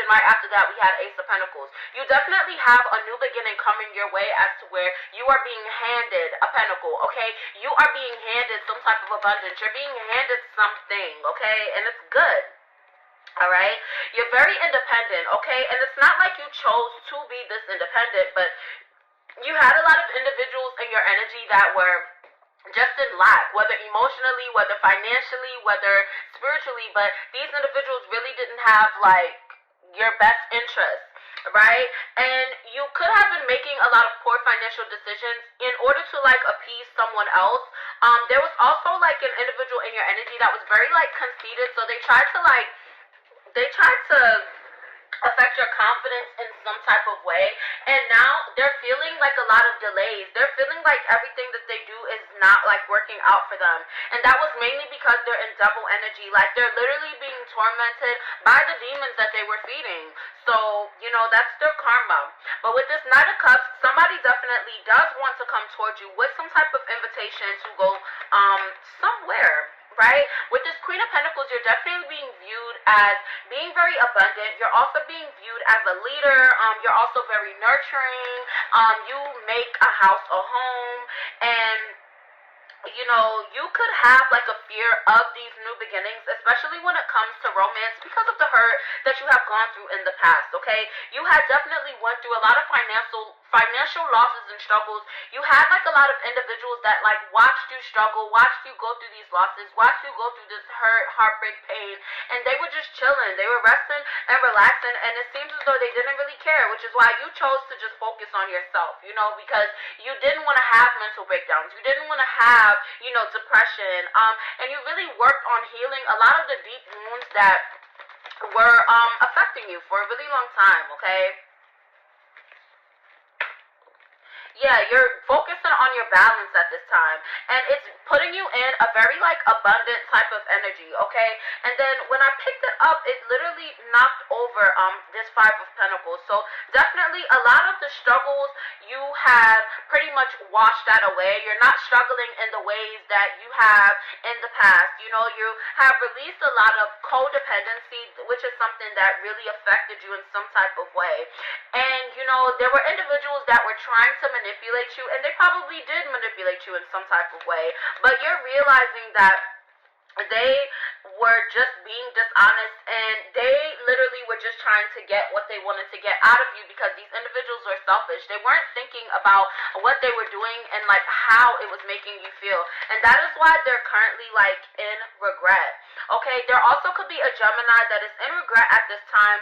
then right after that we had Ace of Pentacles. You definitely have a new beginning coming your way as to where you are being handed a pentacle, okay? You are being handed some type of abundance. You're being handed something, okay? And it's good. Alright? You're very independent, okay? And it's not like you chose to be this independent, but you had a lot of individuals in your energy that were just in lack, whether emotionally, whether financially, whether spiritually, but these individuals really didn't have, like, your best interest, right? And you could have been making a lot of poor financial decisions in order to, like, appease someone else. There was also, like, an individual in your energy that was very, like, conceited, so they tried to affect your confidence in some type of way, and now they're feeling like a lot of delays. They're feeling like everything that they do is not like working out for them, and that was mainly because they're in double energy. Like, they're literally being tormented by the demons that they were feeding. So, you know, that's their karma. But with this Knight of Cups, somebody definitely does want to come towards you with some type of invitation to go somewhere, right? With this Queen of Pentacles, you're definitely being viewed as being very abundant. You're also being viewed as a leader. You're also very nurturing. You make a house a home, and you know, you could have like a fear of these new beginnings, especially when it comes to romance, because of the hurt that you have gone through in the past, okay? You had definitely went through a lot of financial losses and struggles. You had like a lot of individuals that like watched you struggle, watched you go through these losses, watched you go through this hurt, heartbreak, pain, and they were just chilling. They were resting and relaxing, and it seems as though they didn't really care, which is why you chose to just focus on yourself, you know, because you didn't want to have mental breakdowns. You didn't want to have, you know, depression, and you really worked on healing a lot of the deep wounds that were affecting you for a really long time, okay? Yeah, you're focusing on your balance at this time, and it's putting you in a very like abundant type of energy, okay? And then when I picked it up, it literally knocked over this Five of Pentacles. So definitely a lot of the struggles, you have pretty much washed that away. You're not struggling in the ways that you have in the past. You know, you have released a lot of codependency, which is something that really affected you in some type of way. And you know, there were individuals that were trying to manipulate you, and they probably did manipulate you in some type of way, but you're realizing that they were just being dishonest, and they literally were just trying to get what they wanted to get out of you, because these individuals were selfish. They weren't thinking about what they were doing and like how it was making you feel, and that is why they're currently like in regret, okay? There also could be a Gemini that is in regret at this time